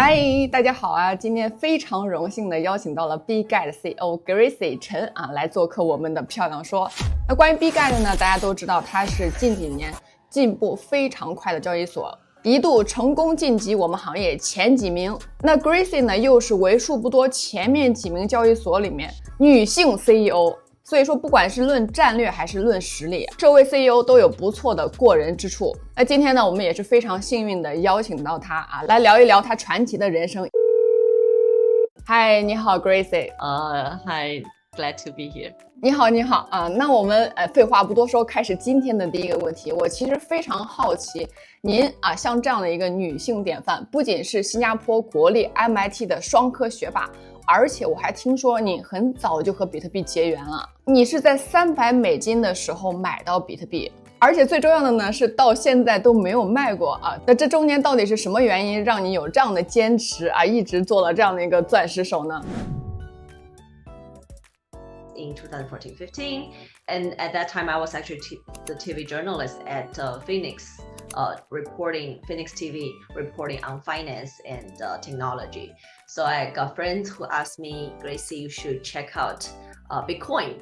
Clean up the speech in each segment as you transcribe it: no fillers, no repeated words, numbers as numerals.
嗨，大家好啊！今天非常荣幸的邀请到了 Bitget CEO Gracie 陈来做客我们的漂亮说。那关于 Bitget 呢，大家都知道它是近几年进步非常快的交易所，一度成功晋级我们行业前几名。那 Gracie 呢，又是为数不多前面几名交易所里面女性 CEO。所以说不管是论战略还是论实力，这位 CEO 都有不错的过人之处。那今天呢，我们也是非常幸运的邀请到他来聊一聊他传奇的人生。嗨，你好 Gracie。Hi, glad to be here. 你好那我们废话不多说，开始今天的第一个问题。我其实非常好奇，您像这样的一个女性典范，不仅是新加坡国立 MIT 的双科学霸，而且我还听说你很早就和比特币结缘了。你是在$300的时候买到比特币，而且最重要的呢是到现在都没有卖过那这中间到底是什么原因让你有这样的坚持一直做了这样的一个钻石手呢？In 2014-15, and at that time I was actually the TV journalist at Phoenix, Phoenix TV, reporting on finance and technology. So I got friends who asked me, Gracie, you should check out Bitcoin.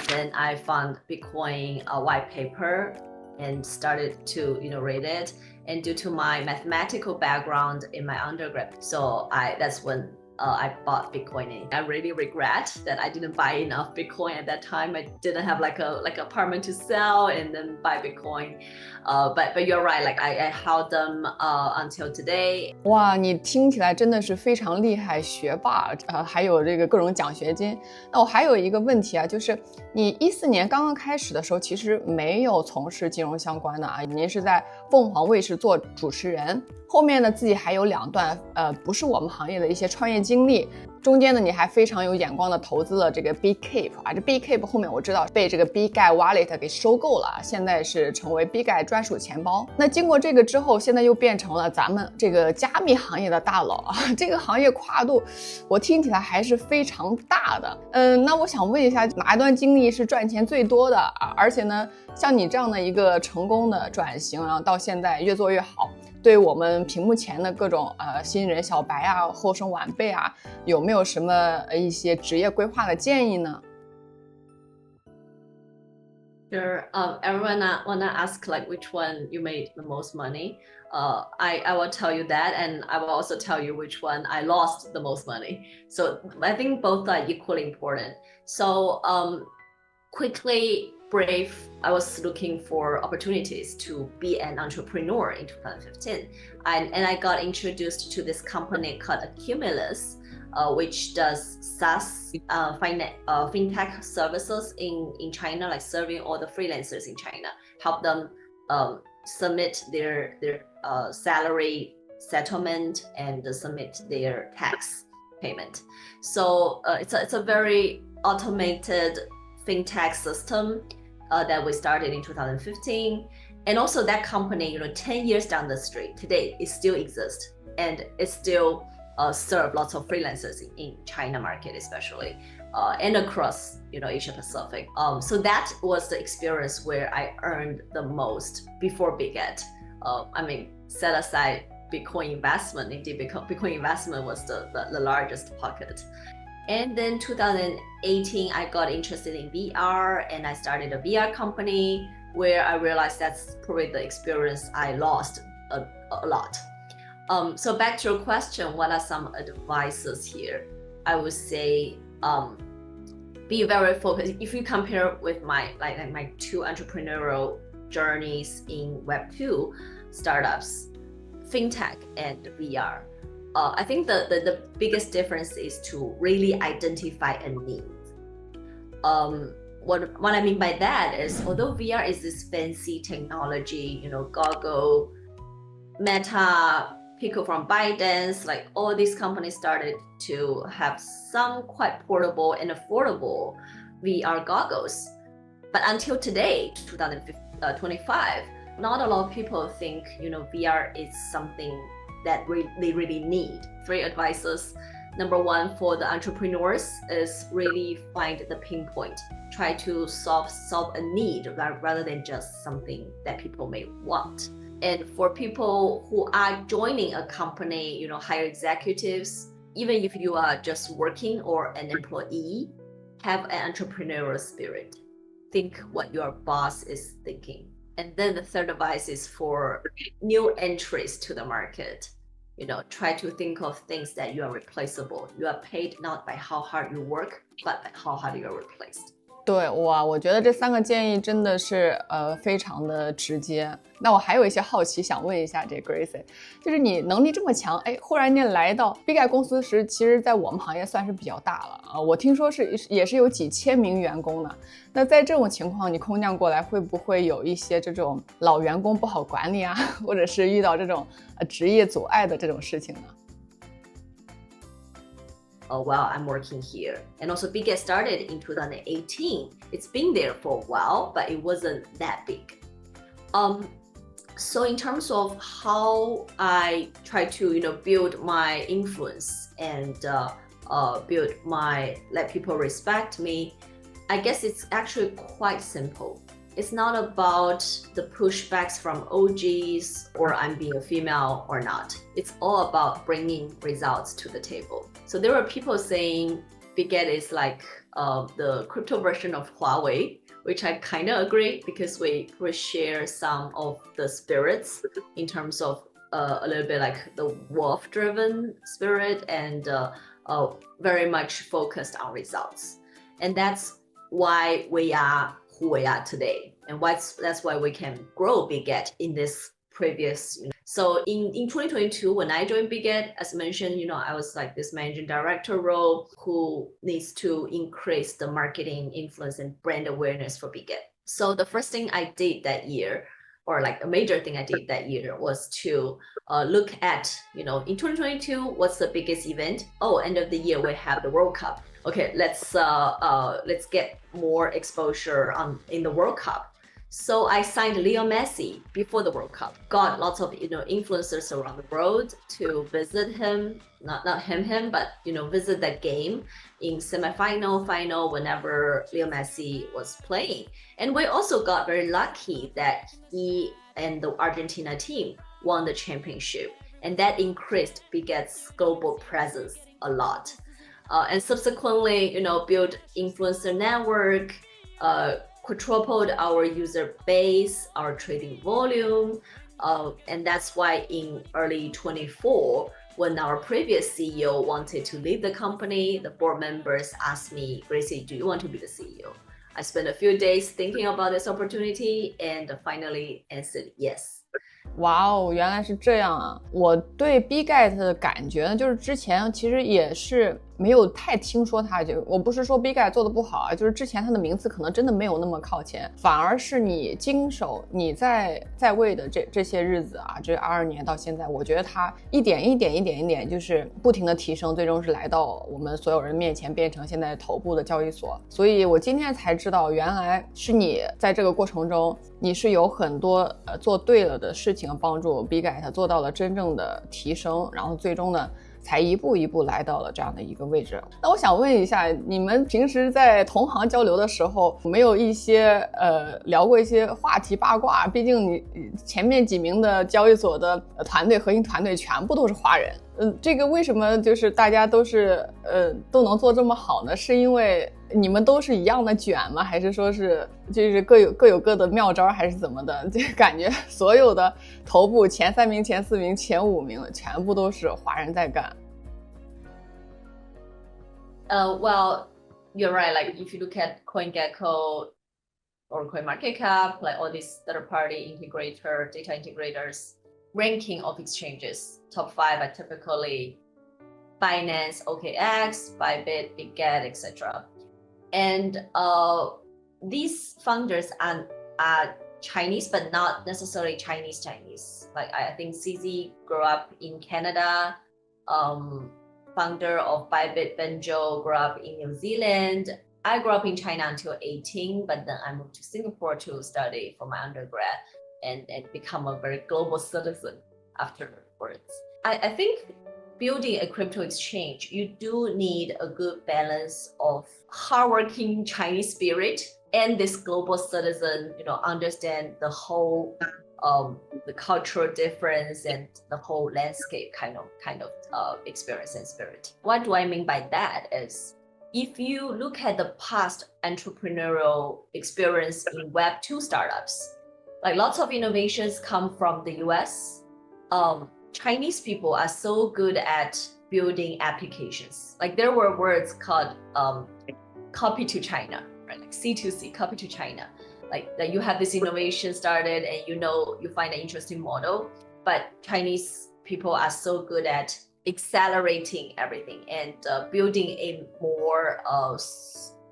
Then I found Bitcoin white paper and started to read it. And due to my mathematical background in my undergrad, so that's when I bought Bitcoin. I really regret that I didn't buy enough Bitcoin at that time. I didn't have like apartment to sell and then buy Bitcoin. But you're right, like I held them until today. 哇，你听起来真的是非常厉害，学霸还有这个各种奖学金。那我还有一个问题就是你14年刚刚开始的时候，其实没有从事金融相关的您是在凤凰卫视做主持人。后面呢，自己还有2段不是我们行业的一些创业经历，中间呢你还非常有眼光的投资了这个 Bitget这 Bitget 后面我知道被这个 Bitget Wallet 给收购了，现在是成为 Bitget 专属钱包。那经过这个之后，现在又变成了咱们这个加密行业的大佬这个行业跨度我听起来还是非常大的。那我想问一下，哪一段经历是赚钱最多的而且呢，像你这样的一个成功的转型，然后到现在越做越好，对我们屏幕前的各种新人小白后生晚辈有没有什么一些职业规划的建议呢？ Sure. Everyone wanna ask like which one you made the most money. I will tell you that, and I will also tell you which one I lost the most money. So I think both are equally important. So quickly brave, I was looking for opportunities to be an entrepreneur in 2015. And I got introduced to this company called Accumulus, which does SaaS fintech services in China, like serving all the freelancers in China, help them submit their salary settlement and submit their tax payment. So it's a very automated fintech system that we started in 2015. And also that company, 10 years down the street, today it still exists and it still serve lots of freelancers in China market especially, and across Asia Pacific. So that was the experience where I earned the most before Bitget. Set aside Bitcoin investment, indeed Bitcoin investment was the largest pocket. And then 2018, I got interested in VR and I started a VR company where I realized that's probably the experience I lost a lot. So back to your question, what are some advices here? I would say be very focused. If you compare with my 2 entrepreneurial journeys in Web2 startups, fintech and VR, I think the biggest difference is to really identify a need. What I mean by that is, although VR is this fancy technology, Goggle, Meta, Pico from ByteDance, like all these companies started to have some quite portable and affordable VR goggles. But until today, 2025, not a lot of people think, VR is something that they really need. 3 advices. Number 1 for the entrepreneurs is really find the pinpoint. Try to solve a need rather than just something that people may want. And for people who are joining a company, higher executives, even if you are just working or an employee, have an entrepreneurial spirit. Think what your boss is thinking. And then the third advice is for new entries to the market. Try to think of things that you are replaceable. You are paid not by how hard you work, but by how hard you are replaced. 对，我觉得这3个建议真的是非常的直接。那我还有一些好奇想问一下这 Gracie， 就是你能力这么强，忽然间来到 Bitget 公司时，其实在我们行业算是比较大了啊。我听说也是有几千名员工呢。那在这种情况，你空降过来会不会有一些这种老员工不好管理啊，或者是遇到这种职业阻碍的这种事情呢？ While I'm working here. And also Bitget started in 2018. It's been there for a while, but it wasn't that big. So in terms of how I try to, build my influence and let people respect me, I guess it's actually quite simple. It's not about the pushbacks from OGs or I'm being a female or not. It's all about bringing results to the table. So there were people saying Bitget is like the crypto version of Huawei, which I kind of agree because we share some of the spirits in terms of a little bit like the wolf-driven spirit and very much focused on results. And that's why we are who we are today, and that's why we can grow Bitget in this previous. So in 2022, when I joined Bitget, as mentioned, I was like this managing director role who needs to increase the marketing influence and brand awareness for Bitget. So the first thing I did that year, or like a major thing I did that year, was to look at, in 2022, what's the biggest event? Oh, end of the year we have the World Cup. Okay, let's get more exposure in the World Cup. So I signed Leo Messi before the World Cup. Got lots of influencers around the world to visit him, not him, but visit that game in semifinal, final, whenever Leo Messi was playing. And we also got very lucky that he and the Argentina team won the championship, and that increased Bitget's global presence a lot. And subsequently, build influencer network, quadrupled our user base, our trading volume. And that's why in early 24, when our previous CEO wanted to leave the company, the board members asked me, Gracie, do you want to be the CEO? I spent a few days thinking about this opportunity and finally answered yes. 哇哦，原来是这样啊！我对 Bitget 的感觉呢，就是之前其实也是没有太听说它，我不是说 Bitget 做的不好啊，就是之前它的名次可能真的没有那么靠前，反而是你经手你在位的这些日子啊，这22年到现在，我觉得它一点就是不停的提升，最终是来到我们所有人面前，变成现在头部的交易所。所以我今天才知道，原来是你在这个过程中，你是有很多做对了的事情，帮助 Bitget 做到了真正的提升，然后最终呢才一步一步来到了这样的一个位置。那我想问一下，你们平时在同行交流的时候，没有一些聊过一些话题八卦？毕竟你前面几名的交易所的团队核心团队全部都是华人。这个为什么就是大家都是都能做这么好呢？是因为你们都是一样的卷吗？还是说是就是各有各的妙招，还是怎么的？就感觉所有的头部前3名、前4名、前5名全部都是华人在干。Well, you're right. Like if you look at CoinGecko or CoinMarketCap, like all these third-party integrator, data integrators, ranking of exchanges, top 5 are typically Binance, OKX, Bybit, Bitget, etc. And these founders are Chinese, but not necessarily Chinese. Like I think CZ grew up in Canada. Founder of Bybit, Benjo, grew up in New Zealand. I grew up in China until 18, but then I moved to Singapore to study for my undergrad and become a very global citizen afterwards. I think building a crypto exchange, you do need a good balance of hardworking Chinese spirit and this global citizen, understand the whole the cultural difference and the whole landscape kind of experience and spirit. What do I mean by that is, if you look at the past entrepreneurial experience in Web2 startups, like lots of innovations come from the US. Chinese people are so good at building applications. Like there were words called copy to China, right? Like C2C, copy to China. Like that you have this innovation started and you find an interesting model, but Chinese people are so good at accelerating everything and building a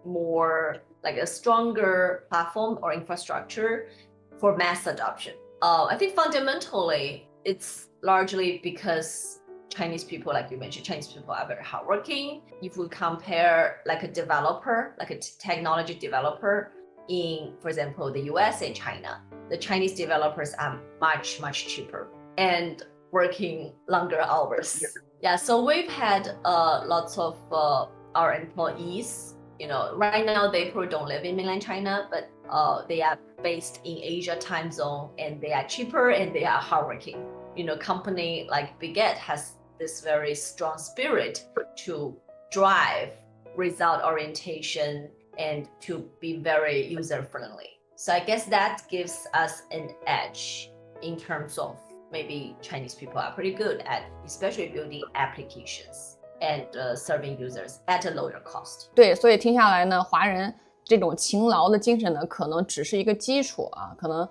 more like a stronger platform or infrastructure for mass adoption. I think fundamentally it's largely because Chinese people, like you mentioned, Chinese people are very hardworking. If we compare like a developer, like a technology developer in, for example, the US and China, the Chinese developers are much, much cheaper and working longer hours. Yeah, so we've had lots of our employees, right now they probably don't live in mainland China, but they are based in Asia time zone and they are cheaper and they are hardworking. Company like Bitget has this very strong spirit to drive result orientation and to be very user friendly. So I guess that gives us an edge in terms of maybe Chinese people are pretty good at especially building applications and serving users at a lower cost. 对，所以听下来呢，华人这种勤劳的精神呢，可能只是一个基础啊，可能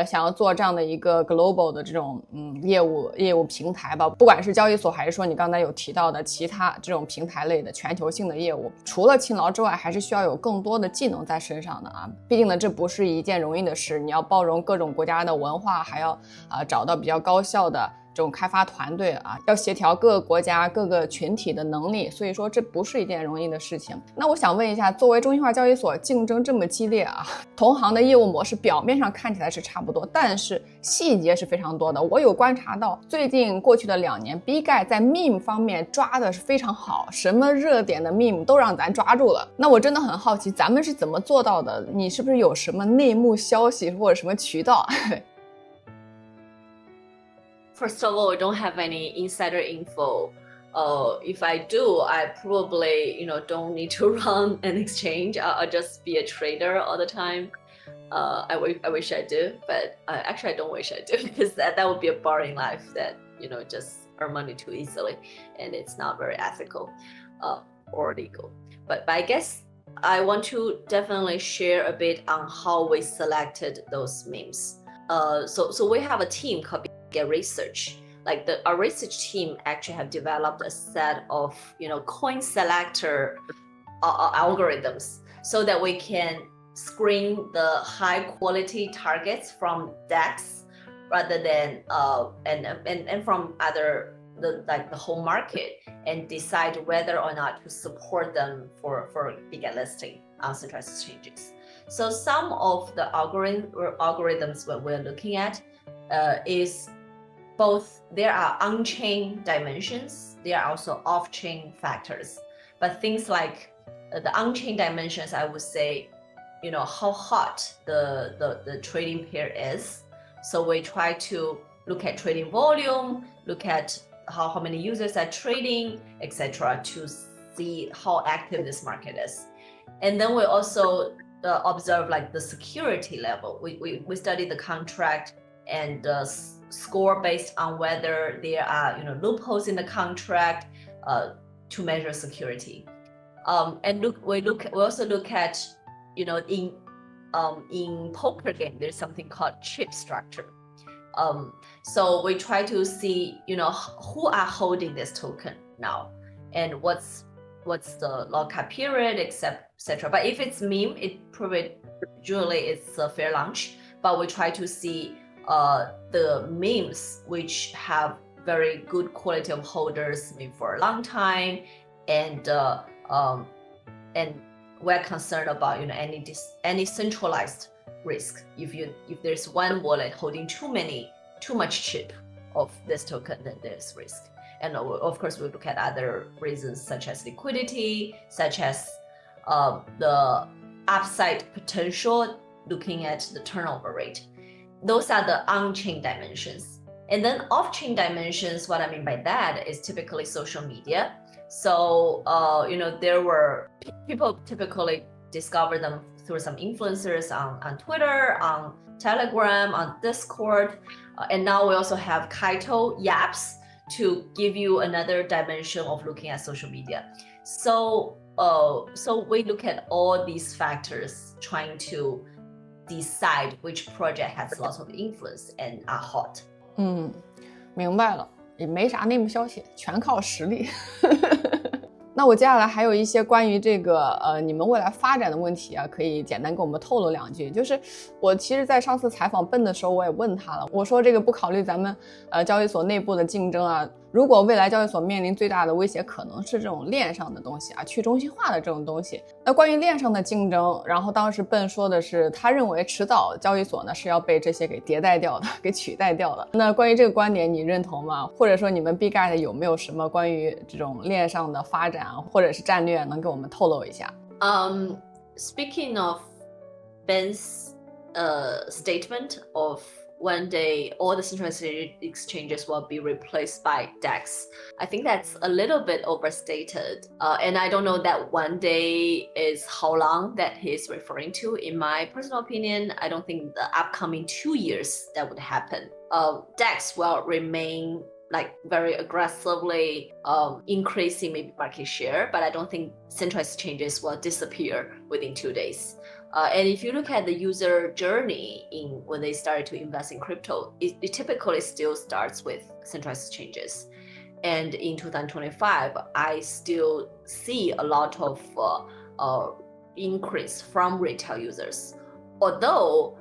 想要做这样的一个 global 的这种业务平台吧，不管是交易所还是说你刚才有提到的其他这种平台类的全球性的业务，除了勤劳之外，还是需要有更多的技能在身上的啊。毕竟呢，这不是一件容易的事，你要包容各种国家的文化，还要找到比较高效的这种开发团队啊，要协调各个国家各个群体的能力，所以说这不是一件容易的事情。那我想问一下，作为中心化交易所竞争这么激烈啊，同行的业务模式表面上看起来是差不多，但是细节是非常多的。我有观察到最近过去的2年 Bitget 在 meme 方面抓的是非常好，什么热点的 meme 都让咱抓住了。那我真的很好奇，咱们是怎么做到的？你是不是有什么内幕消息或者什么渠道？First of all, I don't have any insider info. If I do, I probably, don't need to run an exchange. I'll just be a trader all the time. I wish I do, but actually I don't wish I do, because that would be a boring life that, just earn money too easily, and it's not very ethical or legal. But I guess I want to definitely share a bit on how we selected those memes. So we have a team called Get Research. Like our research team actually have developed a set of coin selector algorithms so that we can screen the high quality targets from DEX rather than and from other the whole market, and decide whether or not to support them for Bitget listing on centralized exchanges. So some of the algorithms what we're looking at is both there are on-chain dimensions, there are also off-chain factors. But things like the on-chain dimensions, I would say, how hot the trading pair is. So we try to look at trading volume, look at how many users are trading, etc., to see how active this market is. And then we also observe like the security level. We study the contract and score based on whether there are loopholes in the contract to measure security. And we also look at in poker game there's something called chip structure. So we try to see who are holding this token now and what's the lockup period, etc. But if it's meme, it probably usually it's a fair launch. But we try to see the memes which have very good quality of holders maybe for a long time, and we're concerned about any centralized risk. If there's one wallet holding too much chip of this token, then there's risk. And of course, we look at other reasons such as liquidity, such as the upside potential, looking at the turnover rate. those are the on-chain dimensions. And then off-chain dimensions, what I mean by that is typically social media. So, there were people typically discover them through some influencers on Twitter, on Telegram, on Discord. And now we also have Kaito Yaps to give you another dimension of looking at social media. So we look at all these factors trying to decide which project has lots of influence and are hot. 明白了，也没啥内幕消息，全靠实力。那我接下来还有一些关于这个你们未来发展的问题啊，可以简单跟我们透露两句。就是我其实在上次采访笨的时候，我也问他了，我说这个不考虑咱们交易所内部的竞争啊，如果未来交易所面临最大的威胁可能是这种链上的东西啊，去中心化的这种东西。那关于链上的竞争，然后当时笨说的是他认为迟早交易所呢是要被这些给迭代掉的，给取代掉的。那关于这个观点你认同吗？或者说你们 Bitget 有没有什么关于这种链上的发展或者是战略能给我们透露一下？ Speaking of Ben's statement of one day all the centralized exchanges will be replaced by DEX. I think that's a little bit overstated. And I don't know that one day is how long that he's referring to. In my personal opinion, I don't think the upcoming 2 years that would happen. DEX will remain like very aggressively increasing maybe market share, but I don't think centralized exchanges will disappear within 2 days. And if you look at the user journey when they started to invest in crypto, it typically still starts with centralized exchanges. And in 2025, I still see a lot of increase from retail users. Although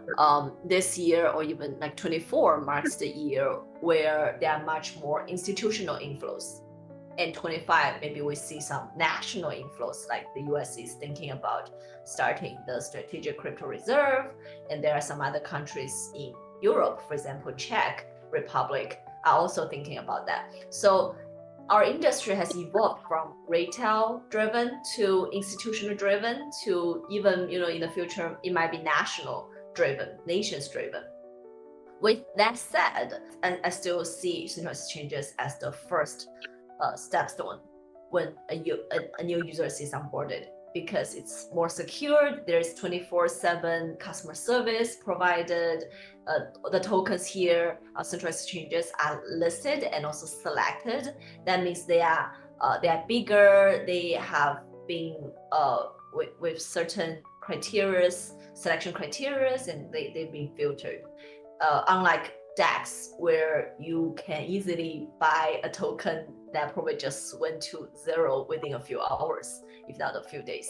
this year or even like 24 marks the year where there are much more institutional inflows. And 25, maybe we see some national inflows, like the US is thinking about starting the strategic crypto reserve. And there are some other countries in Europe, for example, Czech Republic, are also thinking about that. So our industry has evolved from retail driven to institutional driven to even, in the future, it might be national driven, nations driven. With that said, I still see centralized exchanges as the first stepstone when a new user is onboarded, because it's more secured. There's 24/7 customer service provided. The tokens here, centralized exchanges, are listed and also selected. That means they are bigger. They have been with certain selection criteria, and they've been filtered. Unlike DEX, where you can easily buy a token that probably just went to zero within a few hours, if not a few days.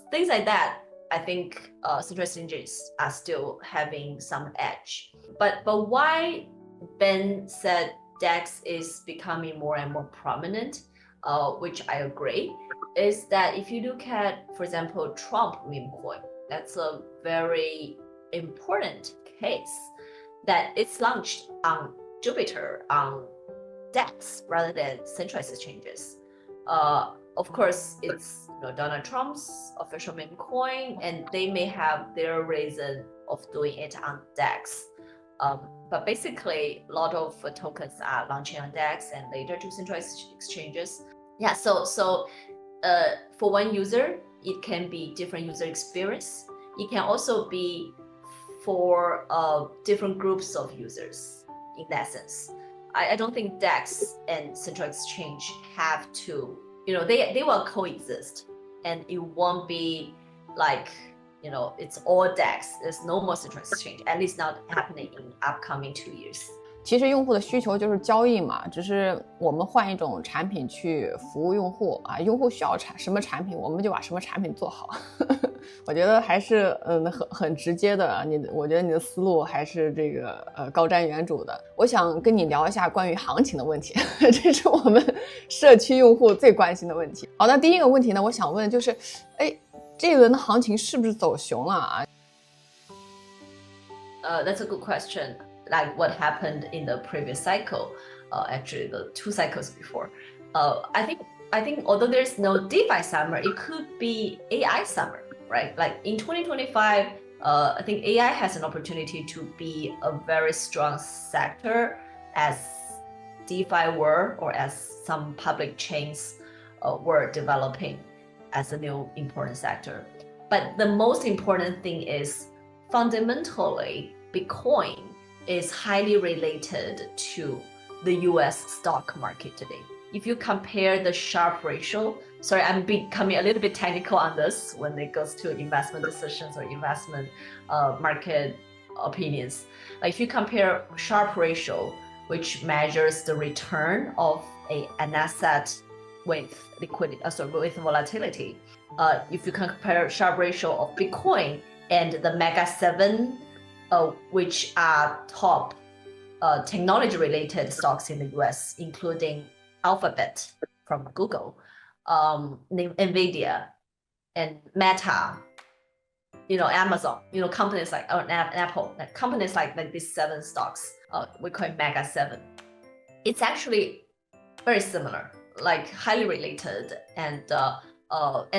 Things like that, I think centralized exchanges are still having some edge. But why Ben said DEX is becoming more and more prominent, which I agree, is that if you look at, for example, Trump meme coin, that's a very important case that it's launched on Jupiter, on DEX rather than centralized exchanges. Of course, it's Donald Trump's official meme coin, and they may have their reason of doing it on DEX. But basically, a lot of tokens are launching on DEX and later to centralized exchanges. Yeah, so for one user, it can be different user experience. It can also be for different groups of users in that sense. I don't think DEX and central exchange have to, they will coexist, and it won't be like, it's all DEX. There's no more central exchange, at least not happening in upcoming 2 years. 其实用户的需求就是交易嘛，只是我们换一种产品去服务用户啊。用户需要什么产品，我们就把什么产品做好。我觉得还是很直接的，我觉得你的思路还是这个高瞻远瞩的。我想跟你聊一下关于行情的问题，这是我们社区用户最关心的问题。好，那第一个问题呢，我想问就是，这一轮的行情是不是走熊了啊？That's a good question. Like what happened in the previous cycle, actually the 2 cycles before. I think although there's no DeFi summer, it could be AI summer, right? Like in 2025, I think AI has an opportunity to be a very strong sector as DeFi were, or as some public chains were developing as a new important sector. But the most important thing is fundamentally, Bitcoin is highly related to the US stock market today. If you compare the Sharpe ratio, sorry, I'm becoming a little bit technical on this when it goes to investment decisions or investment market opinions. Like if you compare Sharpe ratio, which measures the return of an asset with liquidity, with volatility. If you compare Sharpe ratio of Bitcoin and the Mega 7, which are top technology-related stocks in the US, including Alphabet from Google, NVIDIA, and Meta, Amazon, companies like Apple, companies like these 7 stocks, we call it Mega 7. It's actually very similar, like highly related, and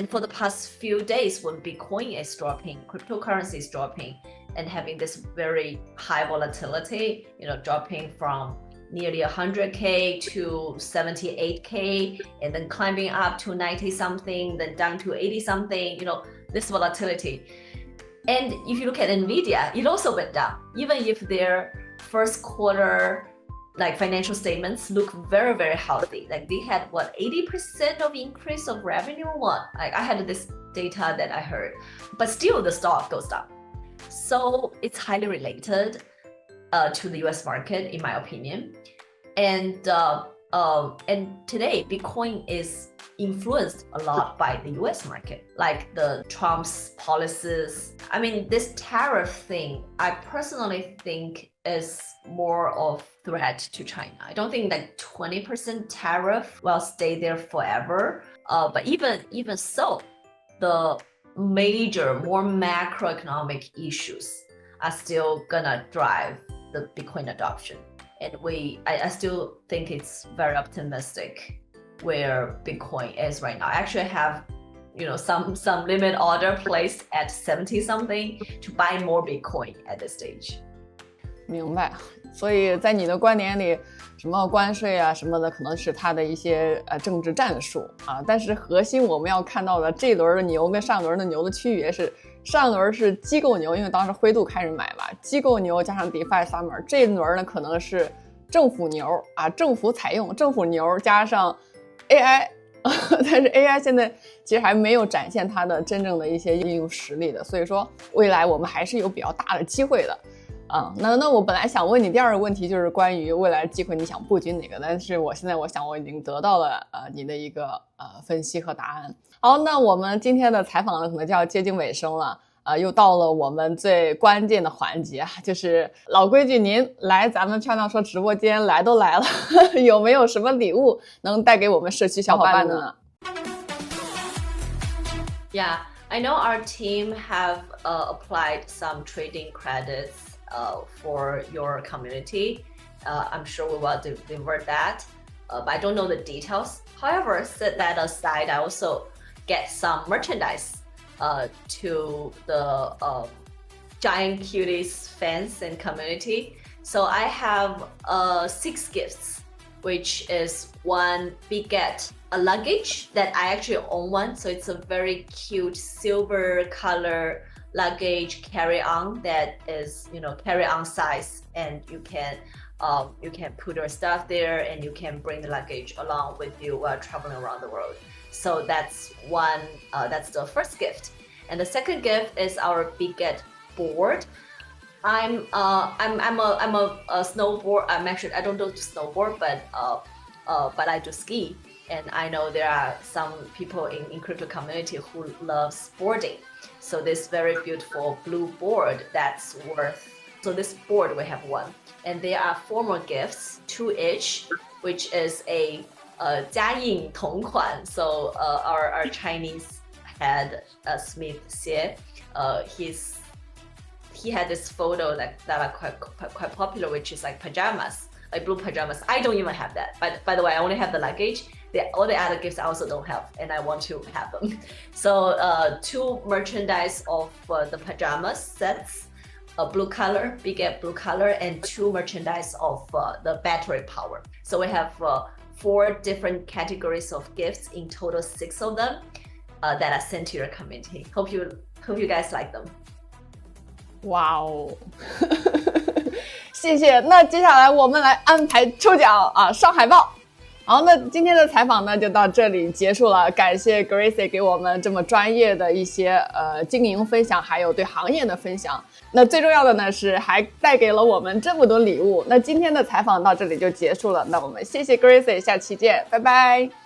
for the past few days when Bitcoin is dropping, cryptocurrency is dropping, and having this very high volatility, dropping from nearly 100K to 78K, and then climbing up to 90 something, then down to 80 something, this volatility. And if you look at NVIDIA, it also went down, even if their first quarter financial statements look very, very healthy. Like they had 80% of increase of revenue or what? I had this data that I heard, but still the stock goes down. So it's highly related to the US market, in my opinion. And today, Bitcoin is influenced a lot by the US market, like the Trump's policies. I mean, this tariff thing, I personally think is more of threat to China. I don't think 20% tariff will stay there forever. But even so, the major, more macroeconomic issues are still gonna drive the Bitcoin adoption. And I still think it's very optimistic where Bitcoin is right now. I actually have some limit order placed at 70 something to buy more Bitcoin at this stage. 明白，所以在你的观点里，什么关税啊什么的，可能是它的一些政治战术啊。但是核心我们要看到的，这轮的牛跟上轮的牛的区别是，上轮是机构牛，因为当时灰度开始买嘛，机构牛加上 DeFi Summer， 这轮呢可能是政府牛啊，政府采用政府牛加上 AI。但是 AI 现在其实还没有展现它的真正的一些应用实力的，所以说未来我们还是有比较大的机会的。那我本来想问你第二个问题，就是关于未来机会你想布局哪个，但是我想我已经得到了你的一个分析和答案。好，那我们今天的采访呢可能就要接近尾声了，又到了我们最关键的环节，就是老规矩，您来咱们漂亮说直播间来都来了有没有什么礼物能带给我们社区小伙伴呢？ Yeah, I know our team have applied some trading credits for your community. I'm sure we will deliver that, but I don't know the details. However, set that aside, I also get some merchandise to the Giant Cuties fans and community. So I have 6 gifts, which is one Bitget, a luggage that I actually own one. So it's a very cute silver color luggage carry-on that is carry-on size, and you can put your stuff there and you can bring the luggage along with you while traveling around the world. So that's one, that's the first gift. And the second gift is our Bitget board. I'm a snowboard. I don't do snowboard, but I do ski. And I know there are some people in crypto community who loves boarding. So this very beautiful blue board that's worth. So this board we have one, and there are 4 more gifts, 2 each, which is a 家印同款. So our Chinese head Smith Xie, he had this photo that are quite popular, which is like pajamas, like blue pajamas. I don't even have that. By the way, I only have the luggage. all the other gifts I also don't have, and I want to have them. So 2 merchandise of the pajamas sets, a blue color, Bitget blue color, and 2 merchandise of the battery power. So we have 4 different categories of gifts, in total 6 of them that are sent to your community. Hope you guys like them. 哇哦，谢谢。那接下来我们来安排抽奖啊，上海报。好，那今天的采访呢就到这里结束了，感谢 Gracie 给我们这么专业的一些经营分享，还有对行业的分享。那最重要的呢是还带给了我们这么多礼物。那今天的采访到这里就结束了，那我们谢谢 Gracie， 下期见，拜拜。